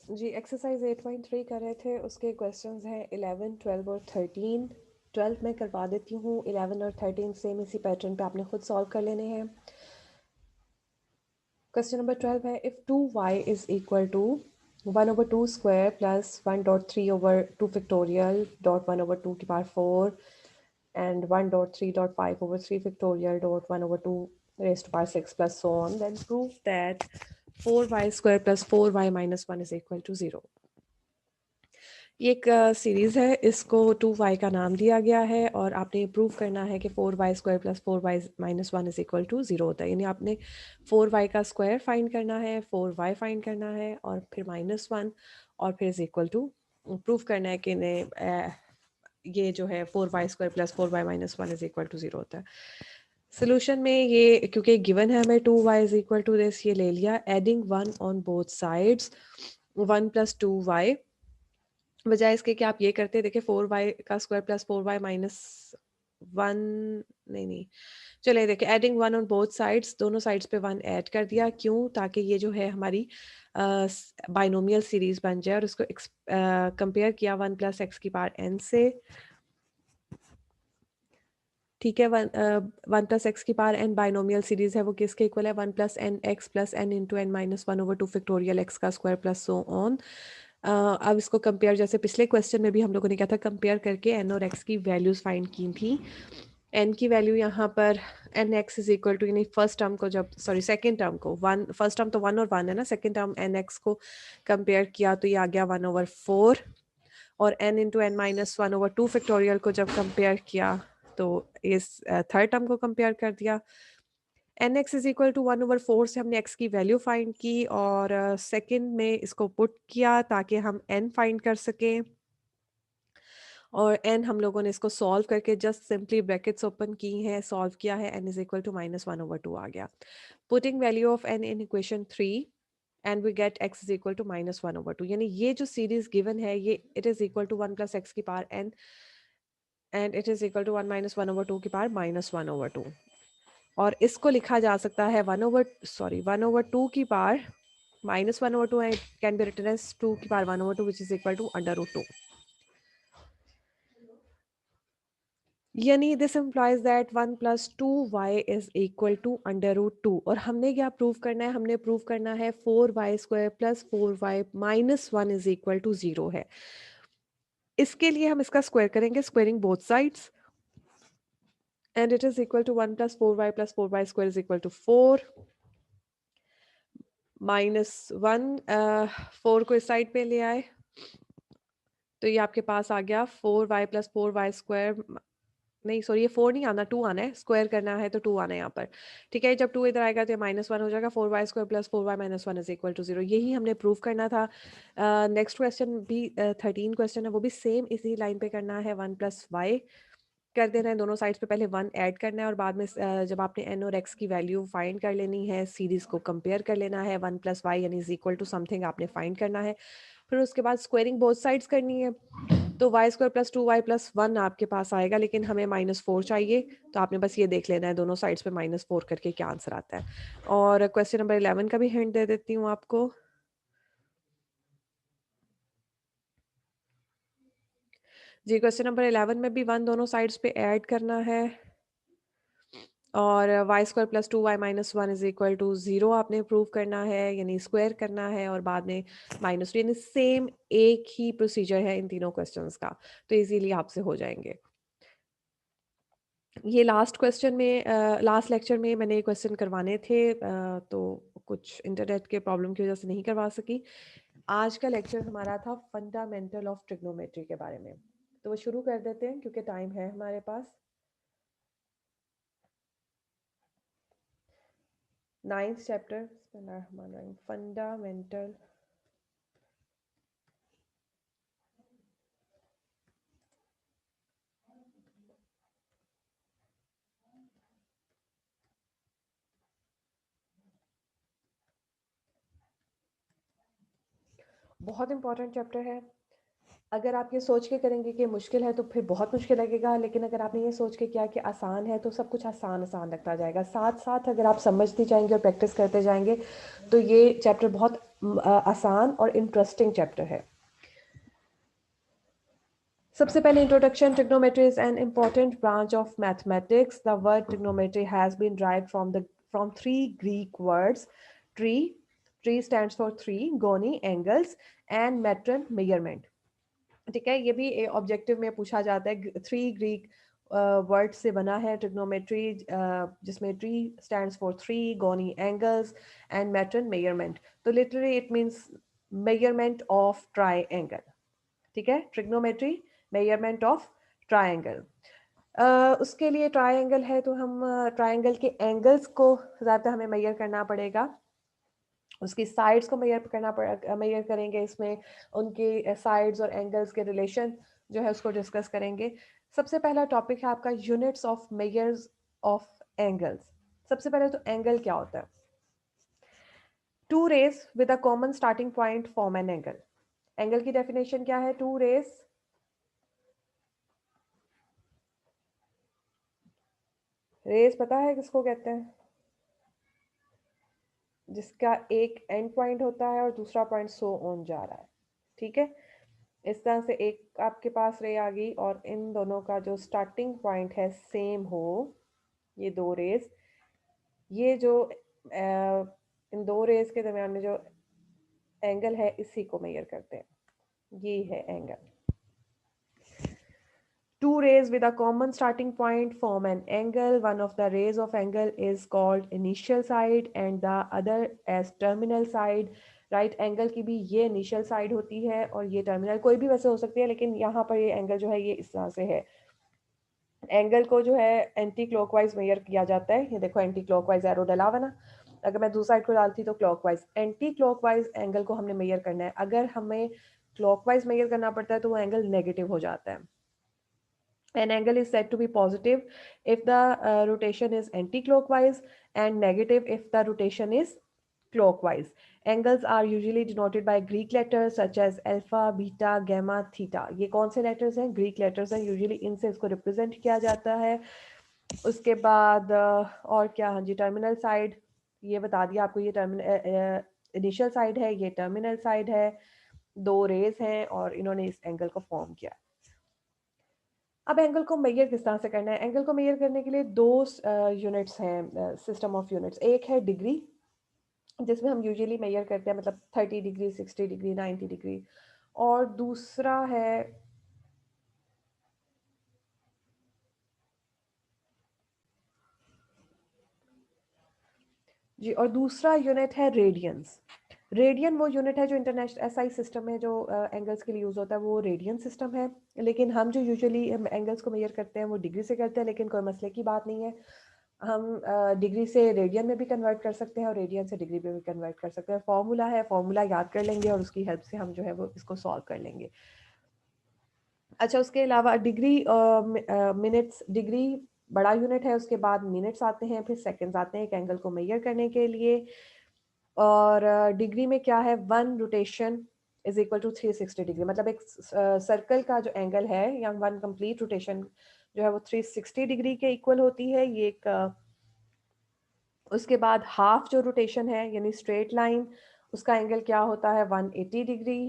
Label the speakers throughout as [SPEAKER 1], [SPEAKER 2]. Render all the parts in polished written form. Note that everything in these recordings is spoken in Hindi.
[SPEAKER 1] जी एक्सरसाइज 8.3 कर रहे थे, उसके क्वेश्चंस हैं 11, 12 और 13। 12 मैं करवा देती हूँ, 11 और 13 सेम इसी पैटर्न पे आपने खुद सॉल्व कर लेने हैं। क्वेश्चन नंबर 12 है, if 2y is equal to 1/2 square plus 1.3/2 factorial dot 1/2 की power 4 and 1.3.5/3 factorial dot 1/2 raised to power 6 plus so on, then prove that 4y square plus 4y minus 1 is equal to 0। ये एक सीरीज़ है, इसको 2y का नाम दिया गया है और आपने प्रूव करना है कि 4y square plus 4y minus 1 is equal to 0 होता है। यानी आपने 4y का स्क्वायर फाइंड करना है, 4y फाइंड करना है और फिर -1 और फिर इज इक्वल टू प्रूव करना है कि ये जो है 4y square plus 4y minus 1 is equal to 0 होता है। सोल्यूशन में ये क्योंकि गिवन है हमें 2y is equal to this, ये ले लिया। Adding 1 on both sides, 1 plus 2y, बजाय इसके कि आप ये करते देखिए 4y का स्क्वायर प्लस 4y माइनस 1, नहीं नहीं, चलिए देखिए एडिंग 1 ऑन बोथ साइड्स, दोनों साइड्स पे 1 ऐड कर दिया। क्यों? ताकि ये जो है हमारी बाइनोमियल सीरीज बन जाए और इसको कंपेयर किया 1 प्लस एक्स की पावर n से। ठीक है, 1 प्लस एक्स की पावर n बाइनोमियल सीरीज है, वो किसके इक्वल है? 1 plus n x plus n into n minus 1/2 factorial x का स्क्वायर प्लस सो ऑन। अब इसको कंपेयर, जैसे पिछले क्वेश्चन में भी हम लोगों ने क्या था, कंपेयर करके एन और एक्स की वैल्यूज फाइंड की थी। एन की वैल्यू यहाँ पर n x is equal to, यानी फर्स्ट टर्म को जब, सॉरी सेकेंड टर्म को, वन, फर्स्ट टर्म तो 1 और 1 है ना, सेकेंड टर्म एन एक्स को कंपेयर किया तो ये आ गया 1/4, और n into n minus 1/2 factorial को जब कंपेयर किया तो इस थर्ड टर्म को कंपेयर कर दिया। N x is equal to 1/4 से हमने x की वैल्यू फाइंड की और सेकंड में इसको पुट किया ताकि हम n फाइंड कर सकें, और n हम लोगों ने इसको सॉल्व करके जस्ट सिंपली ब्रैकेट्स ओपन की हैं, सॉल्व किया है, n इज इक्वल टू -1/2 आ गया। Putting value of n in equation 3 and we get x is equal to -1/2, यानी ये जो सीरीज गिवन है ये it is equal to 1 plus x की power n and it is equal to 1 minus 1/2 की पावर -1/2, और इसको लिखा जा सकता है 1/2 की power -1/2 and can be written as 2 की power 1/2 which is equal to √2। यानी this implies that 1 plus 2y is equal to √2, और हमने क्या प्रूव करना है? हमने प्रूव करना है 4y square plus 4y minus 1 is equal to 0 है। इसके लिए हम इसका स्क्वायर करेंगे, squaring both sides, and it is equal to 1 plus 4y plus 4y square is equal to 4 minus 1, 4 को इस साइड पे ले आए तो ये आपके पास आ गया 4y plus 4y square, नहीं सॉरी ये 4 नहीं आना, 2 आना है, स्क्वायर करना है तो 2 आना है यहाँ पर। ठीक है, जब 2 इधर आएगा तो -1 हो जाएगा, 4y square plus 4y minus 1 is equal to 0। यही हमने प्रूव करना था। नेक्स्ट क्वेश्चन भी 13 क्वेश्चन है, वो भी सेम इसी लाइन पे करना है। 1 प्लस वाई कर देना है, दोनों साइड्स पे पहले 1 ऐड करना है और बाद में जब आपने n और x की वैल्यू फाइंड कर लेनी है, सीरीज को कंपेयर कर लेना है, 1 प्लस वाई यानी इज इक्वल टू समथिंग आपने फाइंड करना है, फिर उसके बाद स्क्वायरिंग बोथ साइड्स करनी है, तो Y square plus 2y plus 1 आपके पास आएगा, लेकिन हमें -4 चाहिए, तो आपने बस ये देख लेना है दोनों साइड्स पे -4 करके क्या आंसर आता है। और क्वेश्चन नंबर 11 का भी हिंट दे देती हूँ आपको। जी, क्वेश्चन नंबर 11 में भी 1 दोनों साइड्स पे ऐड करना है और y square plus 2y minus 1 is equal to 0 आपने प्रूव करना है, यानी स्क्वायर करना है और बाद में -2, यानी सेम एक ही प्रोसीजर है इन तीनों क्वेश्चंस का, तो इजीली आपसे हो जाएंगे। ये लास्ट क्वेश्चन में, लास्ट लेक्चर में मैंने क्वेश्चन करवाने थे, तो कुछ इंटरनेट के प्रॉब्लम की वजह से नहीं करवा सकी। आज का लेक्चर हमारा था फंडामेंटल ऑफ ट्रिग्नोमेट्री के बारे में, तो वो शुरू कर देते हैं क्योंकि टाइम है हमारे पास। 9th चैप्टर फंडामेंटल बहुत इंपॉर्टेंट चैप्टर है। अगर आप ये सोच के करेंगे कि मुश्किल है तो फिर बहुत मुश्किल लगेगा, लेकिन अगर आपने ये सोच के किया कि आसान है तो सब कुछ आसान आसान लगता जाएगा। साथ साथ अगर आप समझते जाएंगे और प्रैक्टिस करते जाएंगे तो ये चैप्टर बहुत आसान और इंटरेस्टिंग चैप्टर है। सबसे पहले introduction, trigonometry is an important branch of mathematics. The word trigonometry has been derived from three Greek words: tree, tree stands for three, goni angles, and metron measurement. ठीक है, ये भी ऑब्जेक्टिव में पूछा जाता है। थ्री ग्रीक वर्ड से बना है ट्रिग्नोमेट्री, जिसमें ट्री स्टैंड्स फॉर थ्री, गोनी एंगल्स, एंड मेट्रन मेजरमेंट। तो literally it means measurement of triangle. ठीक है, ट्रिग्नोमेट्री मेजरमेंट ऑफ ट्राइंगल। उसके लिए ट्राइंगल है तो हम ट्राइंगल के एंगल्स को ज़्यादा हमें मेजर करना पड़ेगा, उसकी साइड्स को मेजर करेंगे, इसमें उनके साइड्स और एंगल्स के रिलेशन जो है उसको डिस्कस करेंगे। सबसे पहला टॉपिक है आपका units of measures of angles. सबसे पहले तो एंगल क्या होता है? To rays with a common starting point form an angle. Angle की डेफिनेशन क्या है? टू रेज, रेज पता है किसको कहते हैं? जिसका एक एंड पॉइंट होता है और दूसरा पॉइंट सो ऑन जा रहा है। ठीक है, इस तरह से एक आपके पास रे आ गई और इन दोनों का जो स्टार्टिंग पॉइंट है सेम हो, ये दो रेज, ये जो इन दो रेज के दरमियान में जो एंगल है इसी को मेजर करते हैं, ये है angle. Two rays with a common starting point form an angle. One of the rays of angle is called initial side and the other as terminal side. Right angle की भी ये इनिशियल साइड होती है और ये टर्मिनल, कोई भी वैसे हो सकती है, लेकिन यहाँ पर ये एंगल जो है ये इस तरह से है। एंगल को जो है एंटी क्लॉकवाइज मेजर किया जाता है। ये देखो एंटी क्लॉकवाइज एरो डला हुआ ना, अगर मैं दूसरी साइड को डालती तो क्लॉकवाइज। एंटी क्लॉकवाइज एंगल को हमने मेजर करना है। अगर हमें क्लॉकवाइज मेजर करना पड़ता है तो वो एंगल नेगेटिव हो जाता है। An angle is said to be positive if the rotation is anti-clockwise and negative if the rotation is clockwise. Angles are usually denoted by Greek letters such as alpha, beta, gamma, theta. ये कौन से letters हैं? Greek letters हैं। Usually इनसे इसको represent किया जाता है। उसके बाद और क्या, हाँ जी, टर्मिनल साइड, ये बता दिया आपको, ये टर्मिनल इनिशियल साइड है, ये टर्मिनल साइड है, दो रेज हैं और इन्होंने इस एंगल को फॉर्म किया। अब एंगल को मेजर किस तरह से करना है? एंगल को मेजर करने के लिए दो यूनिट्स हैं, सिस्टम ऑफ यूनिट्स। एक है डिग्री, जिसमें हम यूजुअली मेजर करते हैं, मतलब 30 डिग्री, 60 डिग्री, 90 डिग्री। और दूसरा है जी, और दूसरा यूनिट है रेडियंस। रेडियन वो यूनिट है जो इंटरनेशनल एसआई सिस्टम में जो एंगल्स के लिए यूज़ होता है, वो रेडियन सिस्टम है। लेकिन हम जो यूजुअली एंगल्स को मेजर करते हैं वो डिग्री से करते हैं, लेकिन कोई मसले की बात नहीं है। हम डिग्री से रेडियन में भी कन्वर्ट कर सकते हैं और रेडियन से डिग्री में भी कन्वर्ट कर सकते हैं। फॉर्मूला है, फॉर्मूला याद कर लेंगे और उसकी हेल्प से हम जो है वो इसको सॉल्व कर लेंगे। अच्छा, उसके अलावा डिग्री, मिनट्स, डिग्री बड़ा यूनिट है, उसके बाद मिनट्स आते हैं, फिर सेकंड्स आते हैं एक एंगल को मेजर करने के लिए। और डिग्री में क्या है? One rotation is equal to 360 degree. मतलब एक सर्कल का जो एंगल है या वन कंप्लीट रोटेशन जो है वो 360 डिग्री के इक्वल होती है। ये एक उसके बाद हाफ जो रोटेशन है यानी स्ट्रेट लाइन, उसका एंगल क्या होता है? 180 डिग्री।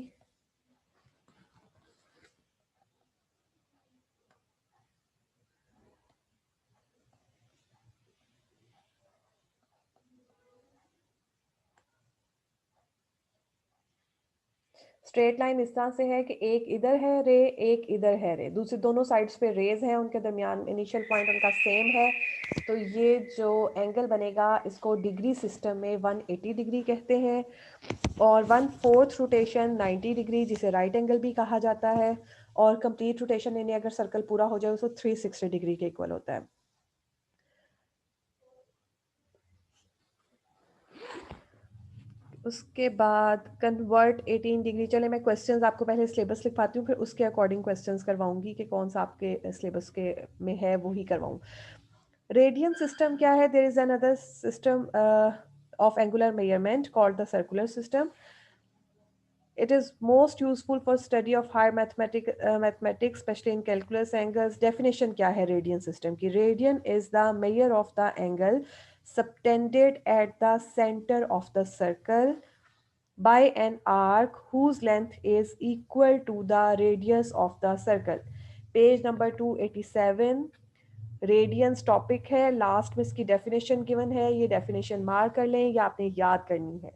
[SPEAKER 1] स्ट्रेट लाइन इस तरह से है कि एक इधर है रे, एक इधर है रे, दूसरे दोनों साइड्स पे रेज हैं, उनके दरमियान इनिशियल पॉइंट उनका सेम है। तो ये जो एंगल बनेगा इसको डिग्री सिस्टम में 180 डिग्री कहते हैं। और 1/4 रोटेशन 90 डिग्री, जिसे राइट एंगल भी कहा जाता है। और कंप्लीट रोटेशन यानी अगर सर्कल पूरा हो जाए उसको 360 डिग्री के इक्वल होता है। उसके बाद कन्वर्ट 18 डिग्री। चले मैं क्वेश्चंस आपको पहले सिलेबस लिखवाती हूँ, फिर उसके अकॉर्डिंग क्वेश्चंस करवाऊंगी कि कौन सा आपके सिलेबस के में है वही करवाऊँ। रेडियन सिस्टम क्या है? There is another system of angular measurement called the circular system. It is most useful for study of higher mathematics, especially in calculus angles. Definition क्या है रेडियन सिस्टम की? Radian is the measure of the angle subtended at the center of the circle by an arc whose length is equal to the radius of the circle. Page number 287 radians topic है, लास्ट में इसकी डेफिनेशन गिवन है, ये डेफिनेशन मार्क कर लें या आपने याद करनी है.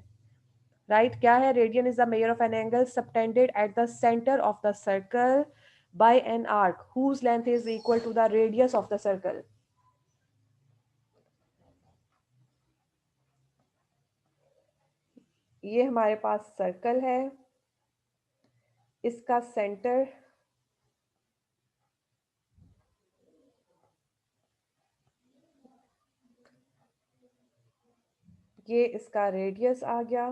[SPEAKER 1] राइट क्या है? Radian is the measure of an angle subtended at the centre of the circle by an arc whose length is equal to the radius of the circle. ये हमारे पास सर्कल है, इसका सेंटर ये इसका रेडियस आ गया.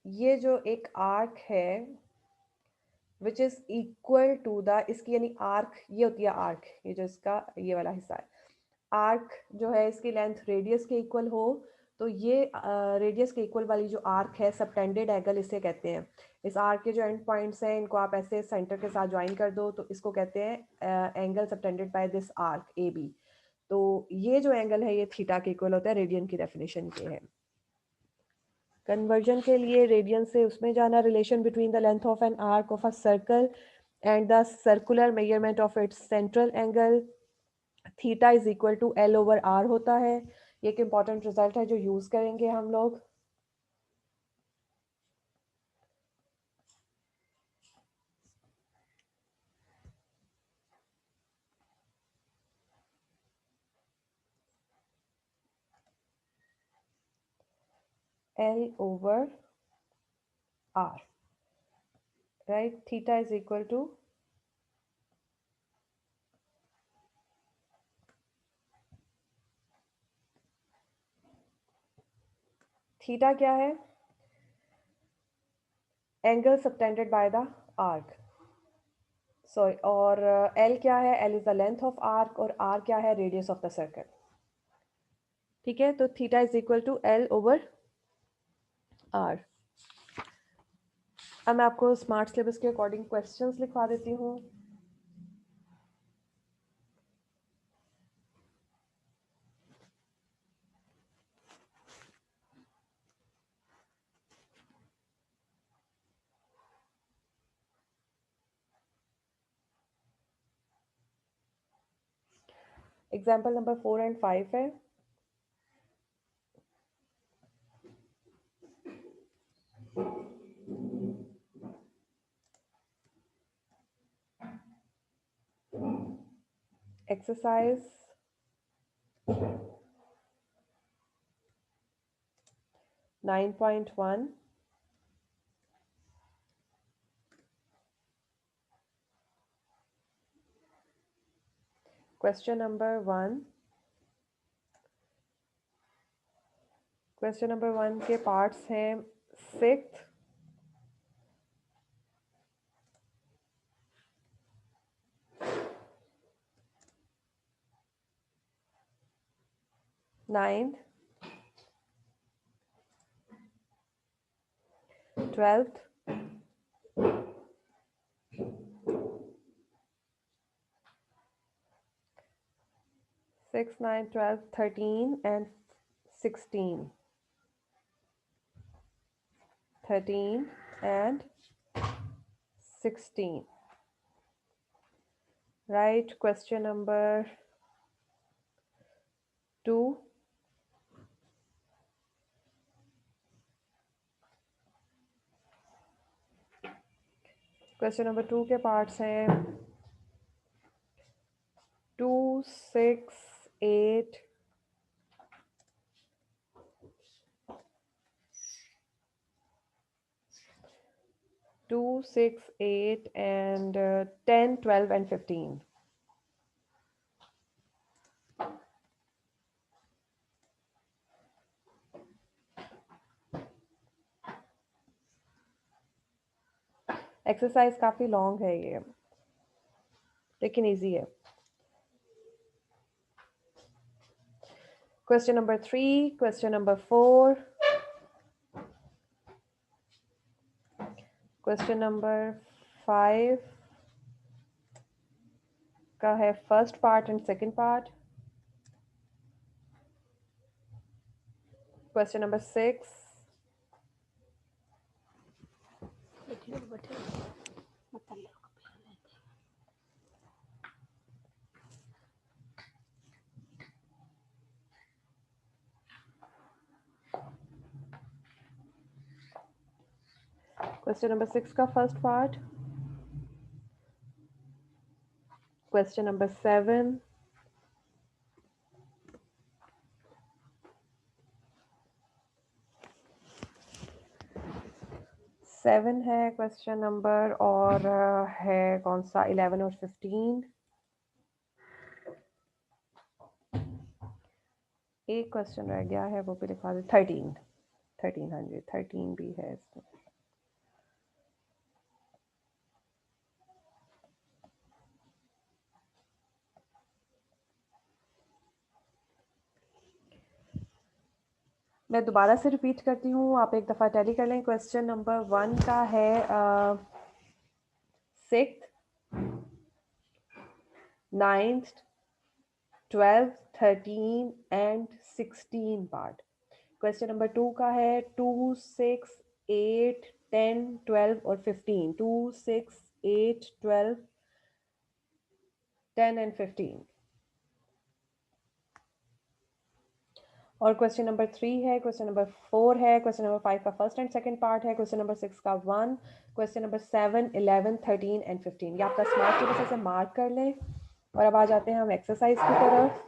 [SPEAKER 1] ये जो एक आर्क है which is equal to the, इसकी यानी आर्क ये होती है आर्क, ये जो इसका ये वाला हिस्सा है, आर्क जो है इसकी लेंथ रेडियस के इक्वल हो, तो ये रेडियस के इक्वल वाली जो आर्क है सबटेंडेड एंगल इसे कहते हैं. इस आर्क के जो एंड पॉइंट्स हैं इनको आप ऐसे सेंटर के साथ ज्वाइन कर दो तो इसको कहते हैं angle subtended by this arc A B. तो ये जो एंगल है ये थीटा के इक्वल होता है, रेडियन की डेफिनेशन ये है. कन्वर्जन के लिए रेडियन से उसमें जाना, relation between the length of an arc of a circle and the circular measurement of its central angle theta is equal to l over r होता है. ये एक इम्पॉर्टेंट रिजल्ट है जो यूज करेंगे हम लोग. L over r, right. Theta is equal to theta क्या है? Angle subtended by the arc. Sorry, और एल क्या है? L is the length of arc और आर क्या है? Radius of the circle. ठीक है, तो theta is equal to l over r. अब मैं आपको स्मार्ट सिलेबस के अकॉर्डिंग क्वेश्चंस लिखवा देती हूँ. एग्जाम्पल नंबर 4 एंड 5 है. Exercise 9.1. Question number 1. Question number 1 के पार्ट्स हैं 6th, 9th, 12th, 6, 9, 12, 13 and 16. 13 and 16. Right. Question number 2. Question number 2 के पार्ट्स हैं 2, 6, 8, 2, 6, 8 and 10, 12 and 15. एक्सरसाइज काफ़ी लॉन्ग है ये, लेकिन इजी है. Question number 3, question number 4, question number 5 का है first part and second part. Question number 6. Question number 6 का first part. Question number 7. Seven है क्वेश्चन नंबर और है कौन सा 11 और 15. एक क्वेश्चन रह गया है, वो भी लिखवा दे. 1300 भी है इसमें. मैं दोबारा से रिपीट करती हूँ, आप एक दफ़ा टैली कर लें. क्वेश्चन नंबर 1 का है 6th, 9th, 12th, 13 and 16 part. Question number 2 का है 2, 6, 8, 10, 12 और 15. 2, 6, 8, 12, 10 एंड 15. और क्वेश्चन नंबर 3 है, क्वेश्चन नंबर 4 है, क्वेश्चन नंबर 5 का फर्स्ट एंड सेकंड पार्ट है, क्वेश्चन नंबर 6 का 1, क्वेश्चन नंबर 7, 11, 13 एंड 15. ये आपका स्मार्ट टेबल से मार्क कर लें. और अब आ जाते हैं हम एक्सरसाइज की तरफ.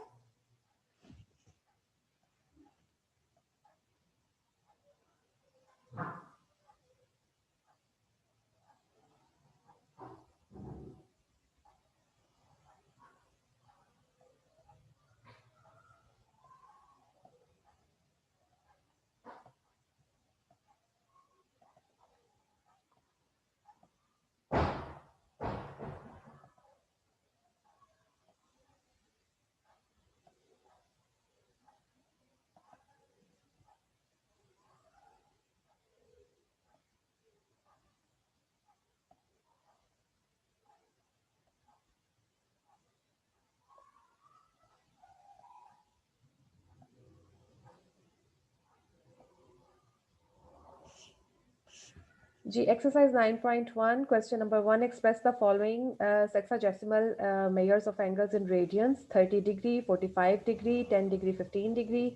[SPEAKER 1] जी, exercise 9.1, question number 1, express the following sexagesimal measures of angles in radians: 30 degree, 45 degree, 10 degree, 15 degree,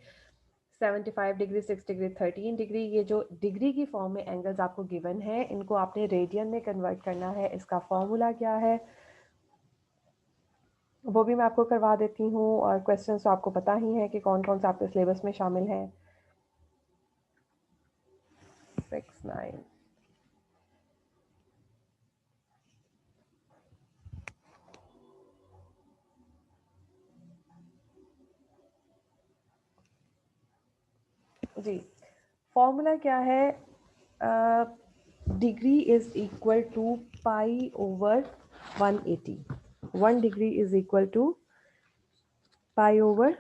[SPEAKER 1] 75 degree, 6 degree, 13 degree. ये जो डिग्री की फॉर्म में एंगल्स आपको गिवन है, इनको आपने रेडियन में कन्वर्ट करना है. इसका फॉर्मूला क्या है वो भी मैं आपको करवा देती हूँ. और क्वेश्चन तो आपको पता ही है कि कौन कौन सा आपके सिलेबस में शामिल है. 6, 9. जी, फॉर्मूला क्या है? Degree is equal to pi over 180. 1 degree is equal to pi over.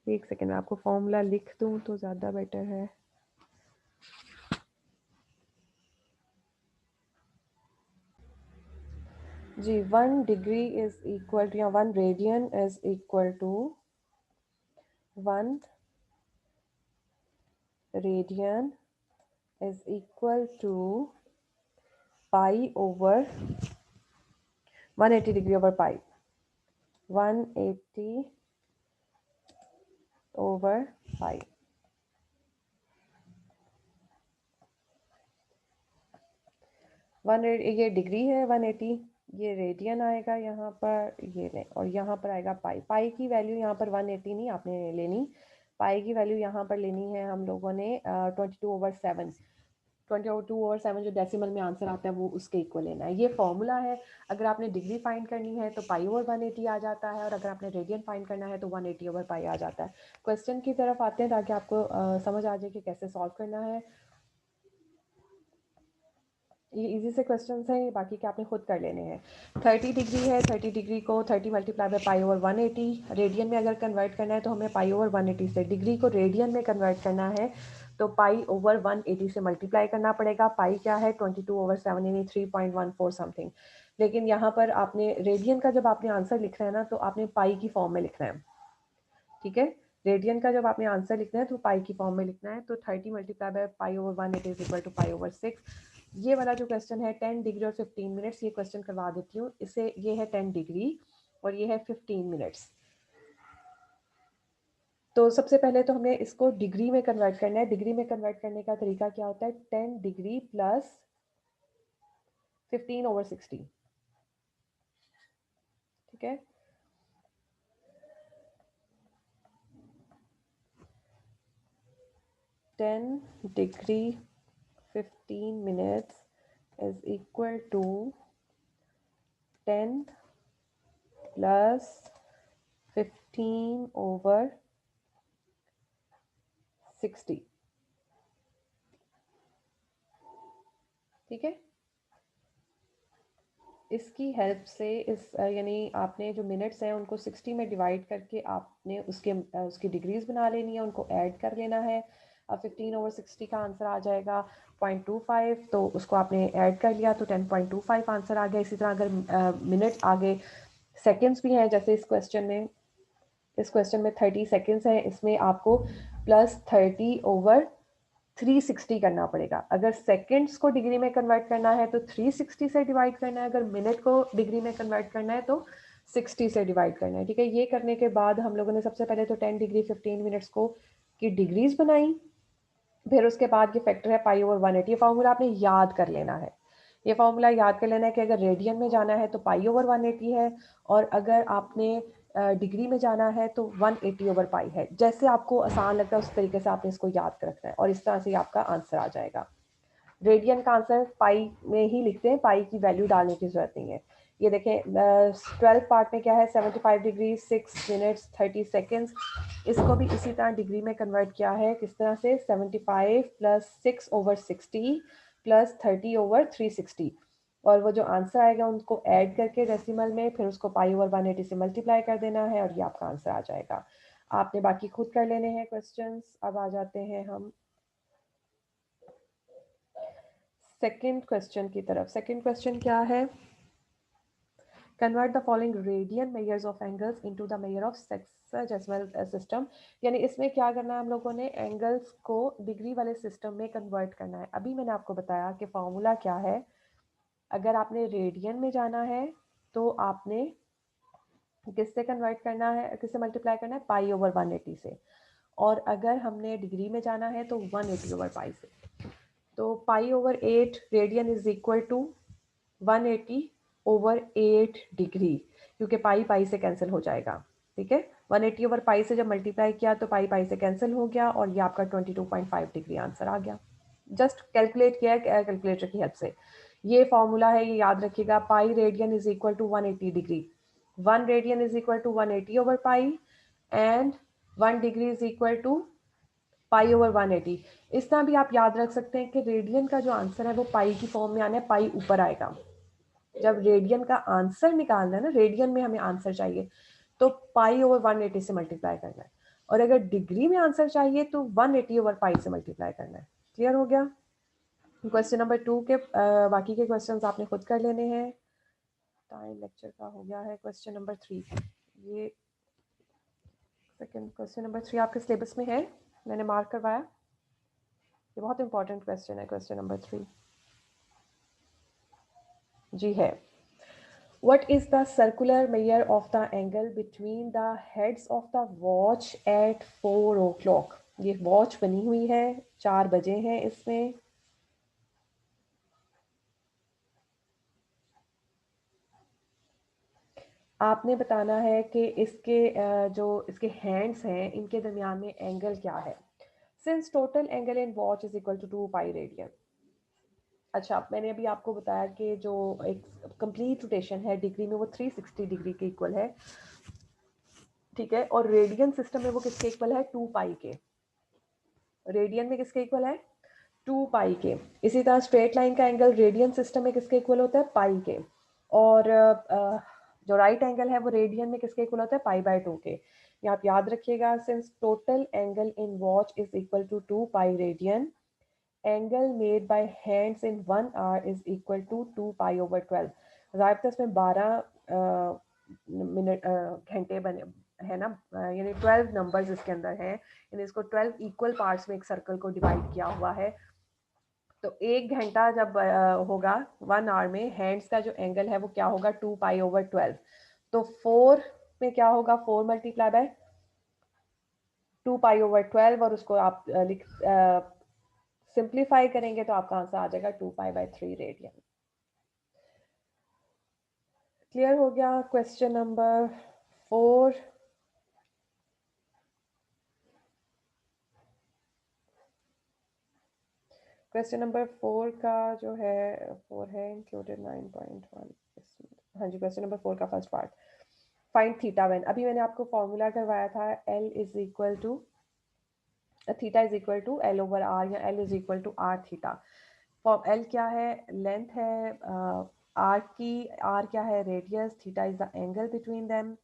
[SPEAKER 1] एक सेकेंड, मैं आपको फॉर्मूला लिख दूं तो ज़्यादा बेटर है. जी, 1 डिग्री इज इक्वल टू, या 1 radian is equal to 1 radian is equal to pi over 180 degree over pi. 180 over pi. ये डिग्री है 180, ये रेडियन आएगा यहाँ पर, ये लें, और यहाँ पर आएगा पाई. पाई की वैल्यू यहाँ पर 180 नहीं आपने लेनी, पाई की वैल्यू यहाँ पर लेनी है हम लोगों ने 22/7. 22/7 जो डेसिमल में आंसर आता है वो उसके इक्वल लेना है. ये फॉर्मूला है. अगर आपने डिग्री फाइंड करनी है तो पाई ओवर 180 आ जाता है, और अगर आपने रेडियन फाइंड करना है तो 180 ओवर पाई आ जाता है. क्वेश्चन की तरफ आते हैं ताकि आपको समझ आ जाए कि कैसे सॉल्व करना है. ये इजी से क्वेश्चंस हैं, बाकी के आपने खुद कर लेने हैं. 30 डिग्री है, 30 डिग्री को 30 multiply by pi over 180. Radian में अगर कन्वर्ट करना है तो हमें पाई ओवर 180 से, डिग्री को रेडियन में कन्वर्ट करना है तो पाई ओवर 180 से मल्टीप्लाई करना पड़ेगा. पाई क्या है? 22/7 यानी 3.14 समथिंग. लेकिन यहाँ पर आपने रेडियन का जब आपने आंसर लिखना है ना, तो आपने पाई की फॉर्म में लिखना है. ठीक है, रेडियन का जब आपने आंसर लिखना है तो पाई की फॉर्म में लिखना है, तो 30 multiply by pi over 1 it is equal to pi over 6। ये वाला जो क्वेश्चन है 10 डिग्री और 15 मिनट्स, ये क्वेश्चन करवा देती हूँ। इसे ये है 10 डिग्री और ये है 15 मिनट्स। तो सबसे पहले तो हमें इसको डिग्री में कन्वर्ट करना है। डिग्री में कन्वर्ट करने का तरीका क्या होता है, 10 डिग्री प्लस 15 ओवर 60, ठीक है। 10 degree 15 minutes is equal to 10 plus 15 over 60, ठीक है। इसकी हेल्प से इस यानी आपने जो मिनट्स हैं उनको 60 में डिवाइड करके आपने उसकी डिग्रीज बना लेनी है, उनको ऐड कर लेना है। अब 15 ओवर 60 का आंसर आ जाएगा 0.25, तो उसको आपने ऐड कर लिया तो 10.25 आंसर आ गया। इसी तरह अगर मिनट आगे सेकेंड्स भी हैं, जैसे इस क्वेश्चन में 30 सेकेंड्स हैं, इसमें आपको प्लस 30 ओवर 360 करना पड़ेगा। अगर सेकेंड्स को डिग्री में कन्वर्ट करना है तो 360 से डिवाइड करना है, अगर मिनट को डिग्री में कन्वर्ट करना है तो 60 से डिवाइड करना है, ठीक है। ये करने के बाद हम लोगों ने सबसे पहले तो 10 डिग्री 15 मिनट्स को की डिग्रीज बनाई, फिर उसके बाद ये फैक्टर है पाई ओवर 180। ये फार्मूला आपने याद कर लेना है। ये फार्मूला याद कर लेना है कि अगर रेडियन में जाना है तो पाई ओवर 180 है, और अगर आपने डिग्री में जाना है तो 180 ओवर पाई है। जैसे आपको आसान लगता है उस तरीके से आपने इसको याद कर रखना है, और इस तरह से आपका आंसर आ जाएगा। रेडियन का आंसर पाई में ही लिखते हैं, पाई की वैल्यू डालने की जरूरत नहीं है। ये देखें 12 पार्ट में क्या है, 75 डिग्री 6 मिनट्स 30 सेकेंड्स। इसको भी इसी तरह डिग्री में कन्वर्ट किया है, किस तरह से, 75 प्लस 6 ओवर 60 प्लस 30 ओवर 360, और वो जो आंसर आएगा उनको ऐड करके डेसिमल में, फिर उसको पाई ओवर 180 से मल्टीप्लाई कर देना है, और ये आपका आंसर आ जाएगा। आपने बाकी खुद कर लेने हैं क्वेश्चंस। अब आ जाते हैं हम सेकेंड क्वेश्चन की तरफ। सेकेंड क्वेश्चन क्या है, convert the following radian measures of angles into the measure of sexagesimal system. यानी इसमें क्या करना है, हम लोगों ने एंगल्स को डिग्री वाले सिस्टम में कन्वर्ट करना है। अभी मैंने आपको बताया कि फॉर्मूला क्या है। अगर आपने रेडियन में जाना है तो आपने किससे कन्वर्ट करना है, किससे मल्टीप्लाई करना है, पाई ओवर 180 से, और अगर हमने डिग्री में जाना है तो 180 ओवर पाई से। तो pi over 8 radian is equal to 180 over 8 degree, क्योंकि पाई पाई से कैंसिल हो जाएगा, ठीक है। 180 ओवर पाई से जब मल्टीप्लाई किया तो पाई पाई से कैंसिल हो गया, और ये आपका 22.5 डिग्री आंसर आ गया। जस्ट कैलकुलेट किया है कैलकुलेटर की हेल्प से। ये फॉर्मूला है, ये याद रखिएगा। Pi radian is equal to 180 degree, 1 radian is equal to 180 over pi, and 1 degree is equal to pi over 180। इस तरह भी आप याद रख सकते हैं कि रेडियन का जो आंसर है वो पाई की फॉर्म में आना है, पाई ऊपर आएगा। जब रेडियन का आंसर निकालना है ना, रेडियन में हमें आंसर चाहिए तो पाई ओवर 180 से मल्टीप्लाई करना है, और अगर डिग्री में आंसर चाहिए तो 180 ओवर पाई से मल्टीप्लाई करना है। क्लियर हो गया। क्वेश्चन नंबर 2 के बाकी के क्वेश्चंस आपने खुद कर लेने हैं। टाइम लेक्चर का हो गया है। क्वेश्चन नंबर 3, ये सेकंड क्वेश्चन नंबर 3 आपके सिलेबस में है, मैंने मार्क करवाया। ये बहुत इंपॉर्टेंट क्वेश्चन है, क्वेश्चन नंबर 3 जी है। What is the circular measure of the angle between the heads of the watch at 4 o'clock? ये वॉच बनी हुई है, 4 बजे हैं इसमें। आपने बताना है कि इसके जो इसके हैंड्स हैं इनके दरमियान में एंगल क्या है। Since total angle in watch is equal to 2 pi radian. अच्छा, मैंने अभी आपको बताया कि जो एक कंप्लीट रोटेशन है डिग्री में वो 360 डिग्री के इक्वल है, ठीक है। और रेडियन सिस्टम में वो किसके इक्वल है, 2 पाई के। रेडियन में किसके इक्वल है, 2 पाई के। इसी तरह स्ट्रेट लाइन का एंगल रेडियन सिस्टम में किसके इक्वल होता है, पाई के। और जो राइट एंगल है वो रेडियन में किसके इक्वल होता है, पाई बाय 2 के। ये आप याद रखिएगा। Since total angle in watch is equal to 2 pi radian, angle made by hands in 1 hour is equal to 2 pi over 12। ज़ाहिर इसमें 12 मिनट घंटे बने, है ना, यानी 12 नंबर्स इसके अंदर हैं, यानी इसको 12 इक्वल पार्ट्स में एक सर्कल को डिवाइड किया हुआ है। तो 1 घंटा जब होगा 1 आवर में, हैंड्स का जो एंगल है वो क्या होगा, 2 पाई/12। तो 4 में क्या होगा, 4 मल्टीप्लाई बाय 2 पाई/12, और उसको आप सिंप्लीफाई करेंगे तो आपका आंसर आ जाएगा 2 पाई/3 रेडियन। क्लियर हो गया। Question number 4। क्वेश्चन नंबर 4 का जो है 4 है इंक्लूडेड 9.1। हाँ जी, क्वेश्चन नंबर 4 का first part, find theta when. अभी मैंने आपको फॉर्मूला करवाया था, L is equal to theta is equal to L over R, या L is equal to R theta. Form L क्या है, लेंथ है R की, R क्या है, radius, theta is the angle between them.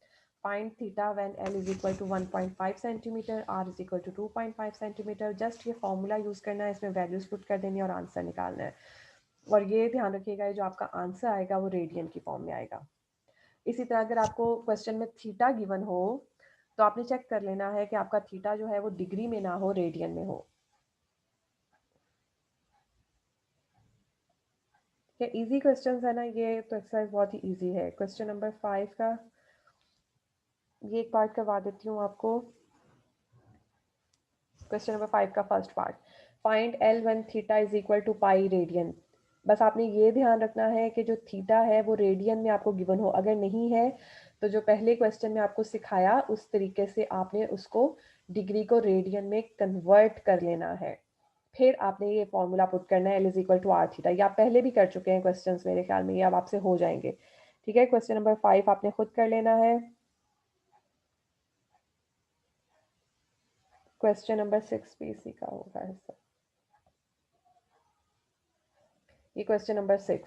[SPEAKER 1] Find theta when L is equal to 1.5 centimetre, R is equal to 2.5 centimetre. Just ये फॉर्मूला यूज करना है, इसमें वैल्यूज पुट कर देनी है और आंसर निकालना है। और ये ध्यान रखिएगा, जो आपका आंसर आएगा वो रेडियन की फॉर्म में आएगा। इसी तरह अगर आपको क्वेश्चन में थीटा गिवन हो तो आपने चेक कर लेना है कि आपका थीटा जो है वो डिग्री में ना हो, रेडियन में हो। ये इजी क्वेश्चंस है ना, ये तो एक्सरसाइज बहुत ही इजी है। क्वेश्चन नंबर 5 का ये एक पार्ट करवा देती हूँ आपको। क्वेश्चन नंबर 5 का first part, find L when theta is equal to pi radian. बस आपने ये ध्यान रखना है कि जो थीटा है वो रेडियन में आपको गिवन हो, अगर नहीं है तो जो पहले क्वेश्चन में आपको सिखाया उस तरीके से आपने उसको डिग्री को रेडियन में कन्वर्ट कर लेना है। फिर आपने ये फॉर्मूला पुट करना है, L is equal to r theta. ये आप पहले भी कर चुके हैं क्वेश्चंस, मेरे ख्याल में ये अब आपसे हो जाएंगे। ठीक है, क्वेश्चन नंबर 5 आपने खुद कर लेना है। क्वेश्चन नंबर 6 भी इसी का होगा हिस्सा। ये क्वेश्चन नंबर 6,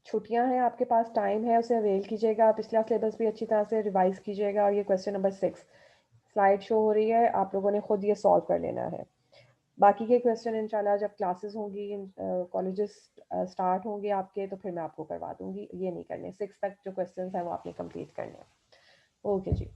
[SPEAKER 1] छुट्टियां हैं आपके पास, टाइम है, उसे अवेल कीजिएगा। पिछला सिलेबस भी अच्छी तरह से रिवाइज कीजिएगा। और ये क्वेश्चन नंबर 6 स्लाइड शो हो रही है, आप लोगों ने खुद ये सॉल्व कर लेना है। बाकी के क्वेश्चन इंशाल्लाह जब क्लासेस होंगी, कॉलेजेस स्टार्ट होंगे आपके, तो फिर मैं आपको करवा दूंगी। ये नहीं करने, 6 तक जो क्वेश्चन हैं वो आपने कंप्लीट करने हैं। ओके जी।